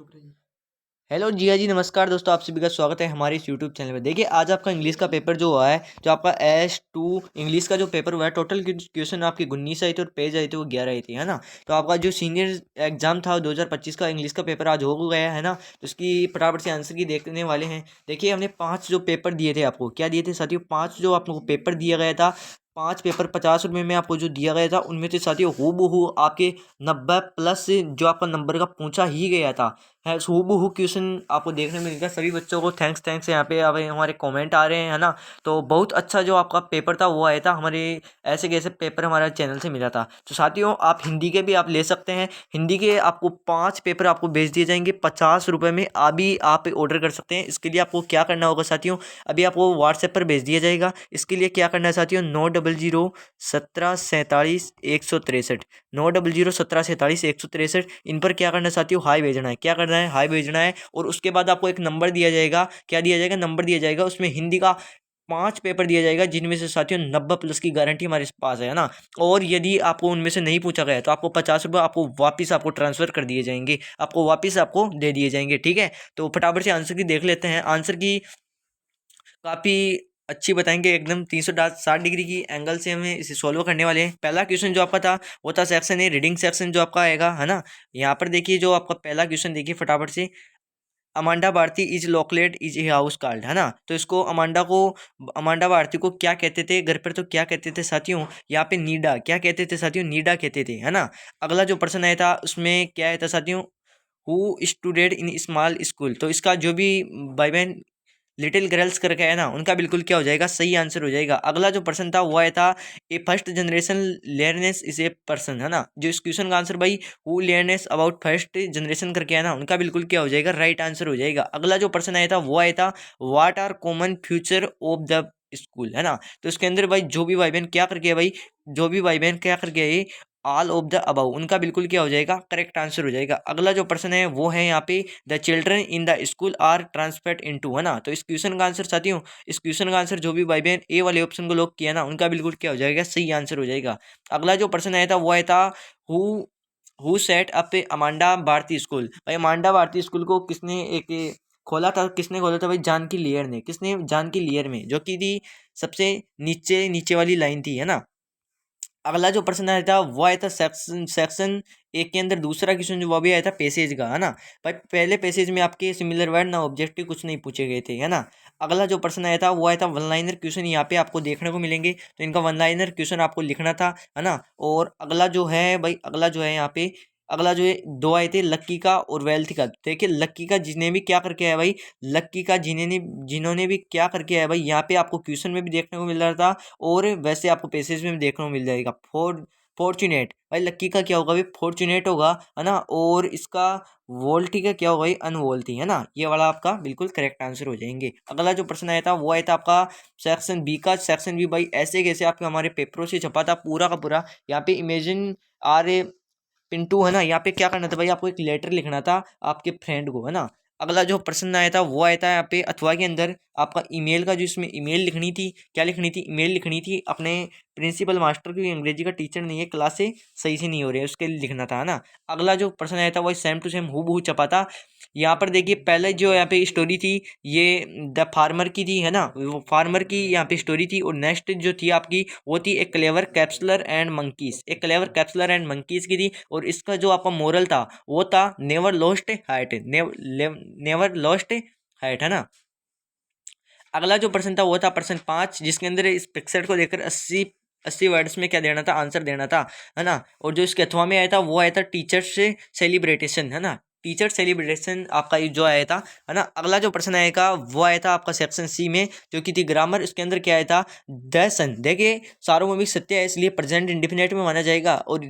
चुप रहिए। हेलो जी, हाँ जी, नमस्कार दोस्तों, आप सभी का स्वागत है हमारे इस यूट्यूब चैनल में। देखिए, आज आपका इंग्लिश का पेपर जो हुआ है, जो आपका S2 इंग्लिश का जो पेपर हुआ है, टोटल क्वेश्चन आपकी 19 आई थी और पेज आई थी वो 11 आई थी, है ना। तो आपका जो सीनियर एग्जाम था 2025 का इंग्लिश का पेपर आज हो गया है ना। तो इसकी फटाफट से आंसर की देखने वाले हैं। देखिए, हमने 5 जो पेपर दिए थे आपको, क्या दिए थे साथियों, 5 जो आपको पेपर दिया गया था, 5 पेपर 50 रुपये में आपको जो दिया गया था, उनमें से साथियों हूबहू आपके 90 प्लस जो आपका नंबर का पूछा ही गया था है। हूबहू क्वेश्चन आपको देखने मिलेगा। सभी बच्चों को थैंक्स थैंक्स, यहाँ पे अब हमारे कमेंट आ रहे हैं, है ना। तो बहुत अच्छा जो आपका पेपर था वो आया था हमारे, ऐसे कैसे पेपर हमारे चैनल से मिला था। तो साथियों, आप हिंदी के भी आप ले सकते हैं। हिंदी के आपको 5 पेपर आपको भेज दिए जाएंगे 50 रुपये में। अभी आप ऑर्डर कर सकते हैं। इसके लिए आपको क्या करना होगा साथियों, अभी आपको व्हाट्सएप पर भेज दिया जाएगा। इसके लिए क्या करना है साथियों, 90017473163, 90017473163, इन पर क्या करना है साथियों, हाई भेजना है। क्या करना है, हाई भेजना है। और उसके बाद आपको एक नंबर दिया जाएगा। क्या दिया जाएगा, नंबर दिया जाएगा। उसमें हिंदी का 5 पेपर दिया जाएगा, जिनमें से साथियों 90 प्लस की गारंटी हमारे पास है ना। और यदि आपको उनमें से नहीं पूछा गया तो आपको 50 रुपये आपको वापिस आपको ट्रांसफर कर दिए जाएंगे, आपको वापिस आपको दे दिए जाएंगे, ठीक है। तो फटाफट से आंसर की देख लेते हैं। आंसर की काफ़ी अच्छी बताएंगे, एकदम 360 डिग्री की एंगल से हमें इसे सॉल्व करने वाले हैं। पहला क्वेश्चन जो आपका था वो था सेक्शन ए, रीडिंग सेक्शन जो आपका आएगा, है ना। यहाँ पर देखिए, जो आपका पहला क्वेश्चन देखिए फटाफट से, Amanda Bharti is located is a house called, है ना। तो इसको अमांडा भारती को क्या कहते थे घर पर, तो क्या कहते थे साथियों, यहाँ पे नीडा, क्या कहते थे साथियों, नीडा कहते थे, है ना। अगला जो प्रश्न आया था उसमें क्या आया था साथियों, who student in small school. तो इसका जो भी भाई बहन लिटिल गर्ल्स करके है ना, उनका बिल्कुल क्या हो जाएगा, सही आंसर हो जाएगा। अगला जो पर्सन था वो आया था, a first generation learners is a person, है ना। जो इस क्वेश्चन का आंसर भाई who learners about first generation करके है ना, उनका बिल्कुल क्या हो जाएगा, राइट आंसर हो जाएगा। अगला जो पर्सन आया था वो आया था, what are common future of the school, है ना। तो इसके अंदर भाई जो भी भाई बहन क्या करके है भाई, जो भी भाई बहन क्या करके है, ऑल ऑफ द अबव, उनका बिल्कुल क्या हो जाएगा, करेक्ट आंसर हो जाएगा। अगला जो पर्सन है वो है यहाँ पे, the children in the school are transferred into, है ना। तो इस क्वेश्चन का आंसर साथियों, इस क्वेश्चन का आंसर जो भी भाई बहन ए वाले ऑप्शन को लॉक किया ना, उनका बिल्कुल क्या हो जाएगा, सही आंसर हो जाएगा। अगला जो पर्सन आया था वो आया था, who who set up Amanda Bharati school. भाई अमांडा भारती स्कूल को किसने एक खोला था, किसने खोला था भाई, जानकी लियर ने। किसने, जानकी लियर में, जो कि थी सबसे नीचे नीचे वाली लाइन थी, है ना। अगला जो प्रश्न आया था वो आया था सेक्शन सेक्शन एक के अंदर दूसरा क्वेश्चन जो वो भी आया था पैसेज का, है ना। भाई पहले पैसेज में आपके सिमिलर वर्ड ना ऑब्जेक्टिव कुछ नहीं पूछे गए थे, है ना। अगला जो प्रश्न आया था वो आया था वन लाइनर क्वेश्चन, यहाँ पे आपको देखने को मिलेंगे। तो इनका वन लाइनर क्वेश्चन आपको लिखना था, है ना। और अगला जो है भाई, अगला जो है यहाँ पे, अगला जो है दो आए थे लक्की का और वेल्थ का। देखिए लक्की का जिन्हें भी क्या करके आया भाई, लक्की का जिन्होंने भी क्या करके आया भाई, यहाँ पे आपको क्वेश्चन में भी देखने को मिल रहा था और वैसे आपको पैसेज में भी देखने को मिल जाएगा। फॉर्चुनेट, भाई लक्की का क्या होगा भाई, फॉर्चुनेट होगा, है ना। और इसका वोल्टी का क्या होगा भाई, अनवोल्टी, है ना। ये वाला आपका बिल्कुल करेक्ट आंसर हो जाएंगे। अगला जो प्रश्न आया था वो आया था आपका सेक्शन बी का। सेक्शन बी भाई ऐसे कैसे आपके हमारे पेपरों से छपा था पूरा का पूरा। यहाँ पे इमेजिन आर ए पिंटू, है ना। यहाँ पे क्या करना था भाई, आपको एक लेटर लिखना था आपके फ्रेंड को, है ना। अगला जो प्रश्न आया था वो आया था यहाँ पे अथवा के अंदर, आपका ईमेल का जो इसमें ईमेल लिखनी थी, क्या लिखनी थी, ईमेल लिखनी थी अपने प्रिंसिपल मास्टर की। अंग्रेजी का टीचर नहीं है, क्लास से सही से नहीं हो रही है, उसके लिए लिखना था, है ना। अगला जो प्रश्न आया था वो सेम टू सेम हूबहू छपा था। यहाँ पर देखिए पहले जो यहाँ पे स्टोरी थी ये द फार्मर की थी, है ना। वो फार्मर की यहाँ पे स्टोरी थी। और नेक्स्ट जो थी आपकी वो थी एक क्लेवर कैप्सुलर एंड मंकीज, एक क्लेवर कैप्सुलर एंड मंकीज की थी। और इसका जो आपका मोरल था वो था never lost height, never lost height, है ना। अगला जो प्रश्न था वो था प्रश्न 5, जिसके अंदर इस पिक्चर को देखकर 80 वर्ड्स में क्या देना था, आंसर देना था, है ना। और जो इसके अथवा में आया था वो आया था टीचर्स से सेलिब्रेटेशन, है ना। टीचर सेलिब्रेशन आपका ये जो आया था, है ना। अगला जो प्रश्न आएगा वो आया था आपका सेक्शन सी में, जो कि थी ग्रामर। इसके अंदर क्या आया था, द सन। देखिए सारों में भी सत्य है, इसलिए प्रेजेंट इंडिफिनिट में माना जाएगा। और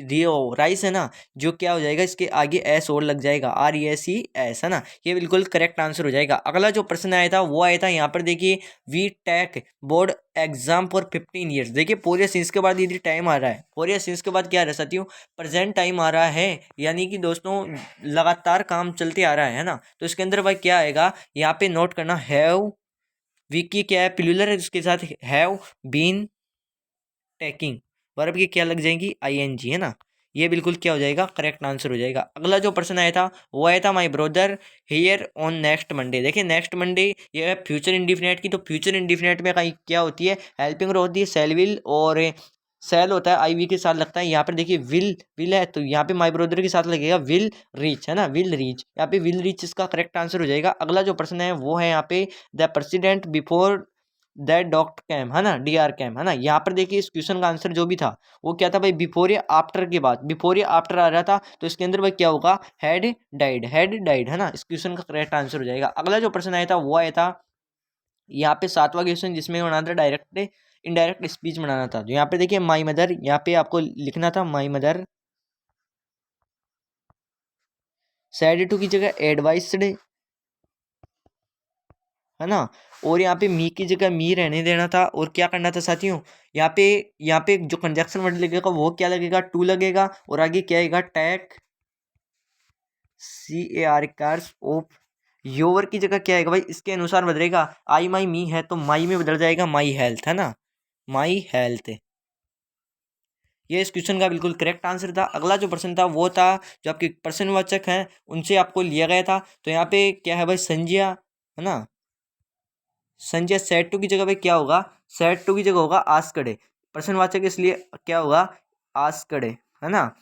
रियो राइस, है ना, जो क्या हो जाएगा, इसके आगे एस और लग जाएगा, RESES, है ना। ये बिल्कुल करेक्ट आंसर हो जाएगा। अगला जो प्रश्न आया था वो आया था यहाँ पर देखिए, we take board exam for 15 years. देखिए फोर ईयर सिंस के बाद यदि टाइम आ रहा है, फोर ईयर सिंस के बाद क्या आ रहा है साथियों, प्रेजेंट टाइम आ रहा है। यानी कि दोस्तों लगातार काम चलते आ रहा है ना। तो इसके अंदर भाई क्या आएगा, यहाँ पे नोट करना, हैव विकी क्या है, प्लूरल है, उसके साथ हैव बीन टेकिंग, वर्ब की क्या लग जाएंगी, ING, है ना। ये बिल्कुल क्या हो जाएगा, करेक्ट आंसर हो जाएगा। अगला जो प्रश्न आया था वो आया था my brother here on next Monday. देखिए नेक्स्ट मंडे ये है फ्यूचर इंडिफिनिट की, तो फ्यूचर इंडिफिनिट में कहीं क्या होती है, हेल्पिंग होती है, सेल विल और सेल होता है आई वी के साथ लगता है। यहाँ पर देखिए विल विल है तो यहाँ पे माई ब्रदर के साथ लगेगा विल रीच, है ना, विल रीच, यहाँ पे विल रीच इसका करेक्ट आंसर हो जाएगा। अगला जो प्रश्न है वो है यहाँ पे the president before that doctor came, है ना, डी आर कैम, है ना। यहाँ पर देखिए इस क्वेश्चन का आंसर जो भी था वो क्या था भाई, बिफोर या आफ्टर के बाद, बिफोर या आफ्टर आ रहा था तो इसके अंदर भाई क्या होगा, हैड डाइड, हैड डाइड, है ना। इस क्वेश्चन का करेक्ट आंसर हो जाएगा। अगला जो प्रश्न आया था वो आया था यहाँ पे सातवां क्वेश्चन, जिसमें बनाना था डायरेक्ट इनडायरेक्ट स्पीच बनाना था। तो यहाँ पे देखिए माई मदर, यहाँ पे आपको लिखना था माई मदर सैड टू की जगह एडवाइस्ड, है ना। और यहाँ पे मी की जगह मी रहने देना था। और क्या करना था साथियों, यहाँ पे जो कंजक्शन वर्ड लगेगा वो क्या लगेगा, टू लगेगा। और आगे क्या आएगा, टैक CAR कार्स ऑफ योर की जगह क्या आएगा भाई, इसके अनुसार बदलेगा। आई माई मी है तो माई में बदल जाएगा माई हेल्थ, है ना, माई हेल्थ। ये इस क्वेश्चन का बिल्कुल करेक्ट आंसर था। अगला जो प्रश्न था वो था जो आपके प्रश्नवाचक हैं उनसे आपको लिया गया था। तो यहाँ पे क्या है भाई, संज्ञा, है ना, संजय सेट टू की जगह पे क्या होगा, सेट टू की जगह होगा आस्कड़े, प्रश्नवाचक इसलिए क्या होगा, आस्कड़े, है ना।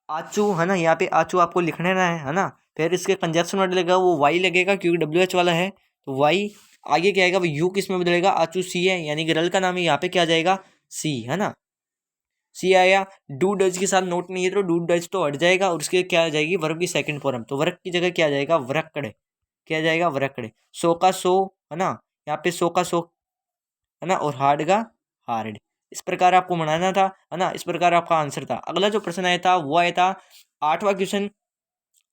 आचू, है ना, यहाँ पे आचू आपको लिखने ना है ना। फिर इसके कंजक्शन वर्ड लगेगा वो वाई लगेगा क्योंकि WH वाला है तो वाई। आगे क्या आएगा, यू किस में बदलेगा, आचू सी है यानी कि रल का नाम है, यहाँ पे क्या आ जाएगा, सी, है ना, सी आया। डू डज के साथ नोट नहीं है तो डू डज तो हट जाएगा और उसके क्या आ जाएगी, वर्ब की सेकंड फॉर्म, तो वर्क की जगह क्या आ जाएगा, वरकड़े, क्या आ जाएगा, वरकड़े। सो का सो, है ना, यहाँ पे सो का सो, है ना, और हार्ड का हार्ड। इस प्रकार आपको बनाना था, है ना, इस प्रकार आपका आंसर था। अगला जो प्रश्न आया था वो आया था आठवां क्वेश्चन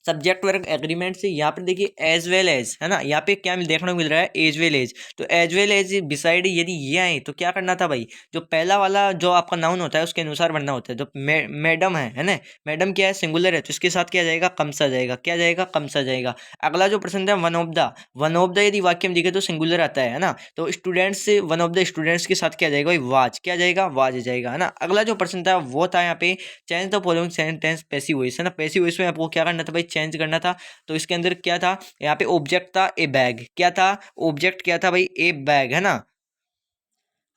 सब्जेक्ट वर्क एग्रीमेंट से। यहाँ पर देखिए एज वेल एज, है ना, यहाँ पे क्या देखने को मिल रहा है, एज वेल एज। तो एज वेल एज बिसाइड यदि ये आए तो क्या करना था भाई, जो पहला वाला जो आपका नाउन होता है उसके अनुसार बनना होता है। तो मैडम है ना, मैडम क्या है, सिंगुलर है तो इसके साथ क्या जाएगा, कमसा जाएगा, क्या जाएगा, कमसा जाएगा। अगला जो प्रश्न था one of the, one of the यदि वाक्य में दिखे तो सिंगुलर आता है ना, तो students, one of the students के साथ क्या जाएगा भाई, वाज, क्या जाएगा, वाज जाएगा, है ना। अगला जो प्रश्न था वो था यहाँ पे change the following sentence passive voice, है ना, पैसिव वॉइस में आपको क्या करना था भाई, चेंज करना था। तो इसके अंदर क्या था, यहाँ पे ऑब्जेक्ट था ए बैग, क्या था, ऑब्जेक्ट क्या था भाई, ए बैग, है ना।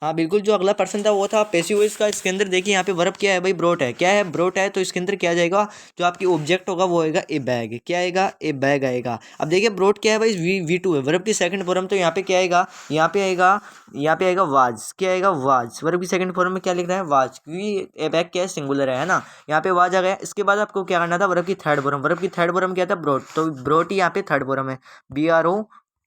हाँ बिल्कुल, जो अगला पर्सन था वो था पैसिव वॉइस का। इसके अंदर देखिए यहाँ पे वर्ब क्या है भाई, ब्रोट है, क्या है, ब्रोट है। तो इसके अंदर क्या जाएगा, जो आपकी ऑब्जेक्ट होगा वो आएगा ए बैग, क्या आएगा, ए बैग आएगा। अब देखिए ब्रोट क्या है भाई, V2 है, वर्ब की सेकंड फॉर्म, तो यहाँ पे क्या आएगा, यहाँ पे आएगा, यहाँ पे आएगा वाज, क्या आएगा, वाज। वर्ब की सेकंड फॉर्म में क्या लिख रहा है, वाज, क्योंकि ए बैग क्या है, सिंगुलर है ना। यहाँ पे वाज आ गया। इसके बाद आपको क्या करना था, वर्ब की थर्ड फॉर्म, वर्ब की थर्ड फॉर्म क्या था, ब्रोट, तो ब्रोट ही यहाँ पे थर्ड फॉर्म है,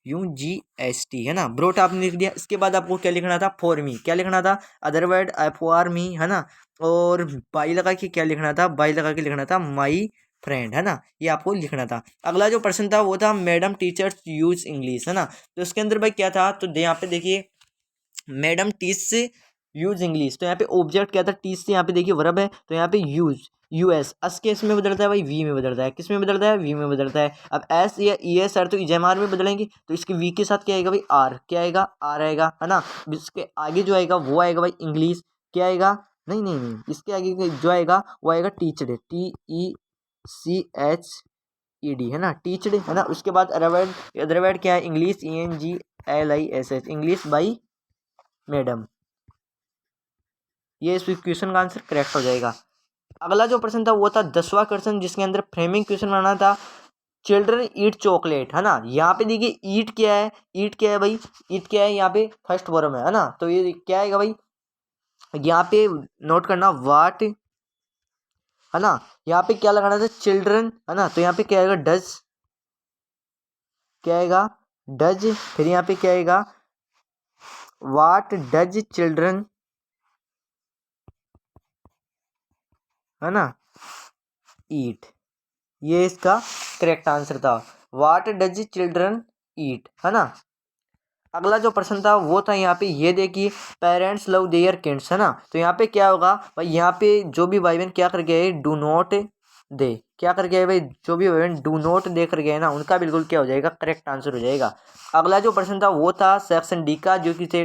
BROUGST, है ना, ब्रोट आपने लिख दिया। इसके बाद आपको क्या लिखना था, फॉर मी, क्या लिखना था, अदर वर्ड फॉर मी, है ना। और बाई लगा के क्या लिखना था, बाई लगा के लिखना था माई फ्रेंड, है ना, ये आपको लिखना था। अगला जो प्रश्न था वो था मैडम टीचर्स यूज इंग्लिश, है ना। तो इसके अंदर भाई क्या था, तो यहाँ पे देखिए मैडम टीच से यूज इंग्लिश, तो यहाँ पे ऑब्जेक्ट क्या था, टीच से, यहाँ पे देखिए वर्ब है तो यहाँ पे यूज, यूएस, अस के इसमें बदलता है भाई, वी में बदलता है, किस में बदलता है, वी में बदलता है। अब एस या ES आर तो EJMR में बदलेंगे, तो इसके वी के साथ क्या आएगा भाई, आर, क्या आएगा, आर आएगा, है ना। इसके आगे जो आएगा वो आएगा भाई इंग्लिश, क्या आएगा, नहीं नहीं नहीं, इसके आगे जो आएगा वो आएगा टीचड, TECHED, है ना, टीचड, है ना। उसके बाद अदर वर्ड क्या है, English, ENGLISH, English by madam. ये इस क्वेश्चन का आंसर करेक्ट हो जाएगा। अगला जो प्रश्न था वो था 10वां क्वेश्चन, जिसके अंदर फ्रेमिंग क्वेश्चन बनाना था। चिल्ड्रन ईट चॉकलेट, है ना। यहाँ पे देखिए ईट क्या है, ईट क्या है भाई, ईट क्या है, यहाँ पे फर्स्ट फॉर्म है ना, तो ये क्या आएगा भाई, यहाँ पे नोट करना वाट, है ना। यहाँ पे क्या लगाना था, चिल्ड्रन, है ना, तो यहाँ पे क्या आएगा, डज, क्या आएगा, डज। फिर यहाँ पे क्या आएगा, वाट डज चिल्ड्रन, है ना, ईट। ये इसका करेक्ट आंसर था, वाट डज चिल्ड्रन ईट, है ना। अगला जो प्रश्न था वो था यहाँ पे, ये देखिए पेरेंट्स लव देयर किड्स, है ना। तो यहाँ पे क्या होगा भाई, यहाँ पे जो भी भाई बहन क्या करके आए, डू नॉट दे, क्या करके आए भाई, जो भी भाई बहन डू नॉट दे करके है ना, उनका बिल्कुल क्या हो जाएगा, करेक्ट आंसर हो जाएगा। अगला जो प्रश्न था वो था सेक्शन डी का, जो कि थे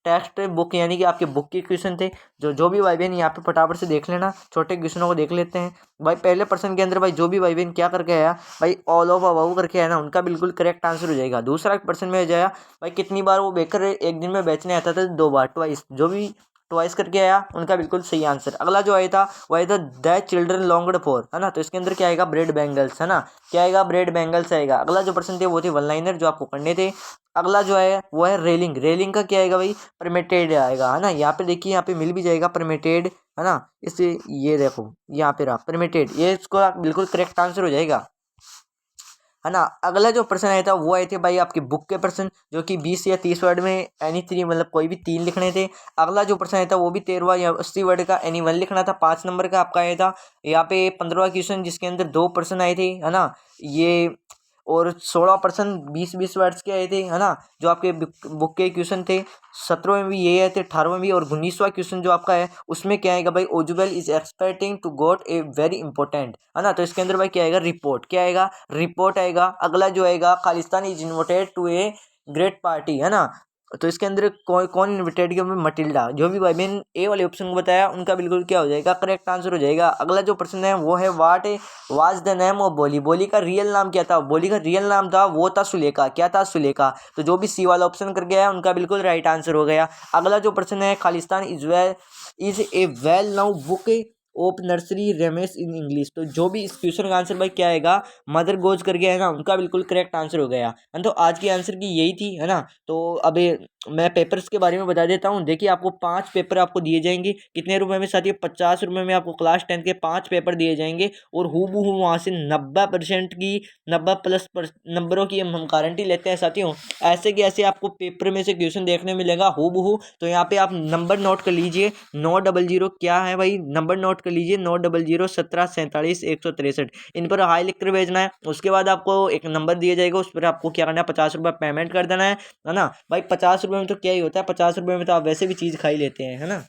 टेक्स्ट बुक यानी कि आपके बुक के क्वेश्चन थे। जो भी भाई बहन यहाँ पे फटाफट से देख लेना, छोटे क्वेश्चनों को देख लेते हैं। भाई पहले प्रश्न के अंदर भाई जो भी भाई बहन क्या करके आया भाई, ऑल ऑफ अबव करके आया ना, उनका बिल्कुल करेक्ट आंसर हो जाएगा। दूसरा प्रश्न में हो जाएगा भाई कितनी बार वो बेकर एक दिन में बेचने आता था, 2 बार, ट्वाइस। जो भी ट्वाइस करके आया उनका बिल्कुल सही आंसर। अगला जो आया था वो आया था द चिल्ड्रन लॉन्गड फॉर, है ना, तो इसके अंदर क्या आएगा, ब्रेड बैंगल्स, है ना, क्या आएगा, ब्रेड बैंगल्स आएगा। अगला जो प्रश्न थे वो थे वन लाइनर जो आपको करने थे। अगला जो है वो है रेलिंग, रेलिंग का क्या आएगा भाई, परमिटेड आएगा, है ना। यहाँ पे देखिए, यहाँ पे मिल भी जाएगा परमिटेड, है ना। इसे ये देखो यहाँ पे रहा परमिटेड, ये इसको बिल्कुल करेक्ट आंसर हो जाएगा, है ना। अगला जो प्रश्न आया था वो आए थे भाई आपकी बुक के प्रश्न, जो कि 20 या 30 वर्ड में एनी 3 मतलब कोई भी 3 लिखने थे। अगला जो प्रश्न आया था वो भी 13 या 80 वर्ड का एनी 1 लिखना था, 5 नंबर का आपका आया था। यहाँ पे 15वां क्वेश्चन जिसके अंदर 2 प्रश्न आए थे, है ना, ये, और 16% 20-20 वर्ड्स के आए थे, है ना, जो आपके बुक के क्वेश्चन थे। 17वें में भी ये आए थे, 18वें में भी, और 19वां क्वेश्चन जो आपका है उसमें क्या आएगा भाई, ओजुबेल is expecting to got a very important, है ना, तो इसके अंदर भाई क्या आएगा, रिपोर्ट, क्या आएगा, रिपोर्ट आएगा। अगला जो आएगा Khalistan is invited to a great party, है ना, तो इसके अंदर कौन कौन इन्विटेड किया, मटिल्डा। जो भी भाई मैंने ए वाले ऑप्शन को बताया उनका बिल्कुल क्या हो जाएगा, करेक्ट आंसर हो जाएगा। अगला जो प्रश्न है वो है what was the name of बोली, बोली का रियल नाम क्या था, बोली का रियल नाम था वो था सुलेखा, क्या था, सुलेखा। तो जो भी सी वाला ऑप्शन कर गया है उनका बिल्कुल राइट आंसर हो गया। अगला जो प्रश्न है Khalistan is a well known book of nursery rhymes in English, तो जो भी इस क्वेश्चन का आंसर भाई क्या आएगा, मदर गोज कर गया है ना, उनका बिल्कुल करेक्ट आंसर हो गया। तो आज की आंसर की यही थी, है ना। तो अभी मैं पेपर्स के बारे में बता देता हूँ। देखिए आपको 5 पेपर आपको दिए जाएंगे, कितने रुपए में साथियों, 50 रुपये में आपको क्लास 10 के 5 पेपर दिए जाएंगे, और हूबहू वहाँ से 90% की 90+ नंबरों की हम गारंटी लेते हैं साथियों। ऐसे कि ऐसे आपको पेपर में से क्वेश्चन देखने मिलेगा हूबहू। तो यहाँ पे आप नंबर नोट कर लीजिए, 900 क्या है भाई, नंबर नोट कर लीजिए, 900 17 47 163, इन पर हाई लिख कर भेजना है। उसके बाद आपको एक नंबर दिया जाएगा, उस पर आपको क्या करना है, 50 रुपये पेमेंट कर देना है ना भाई। 50 रुपये में तो क्या ही होता है, 50 रुपये में तो आप वैसे भी चीज़ खा ही लेते हैं, है ना।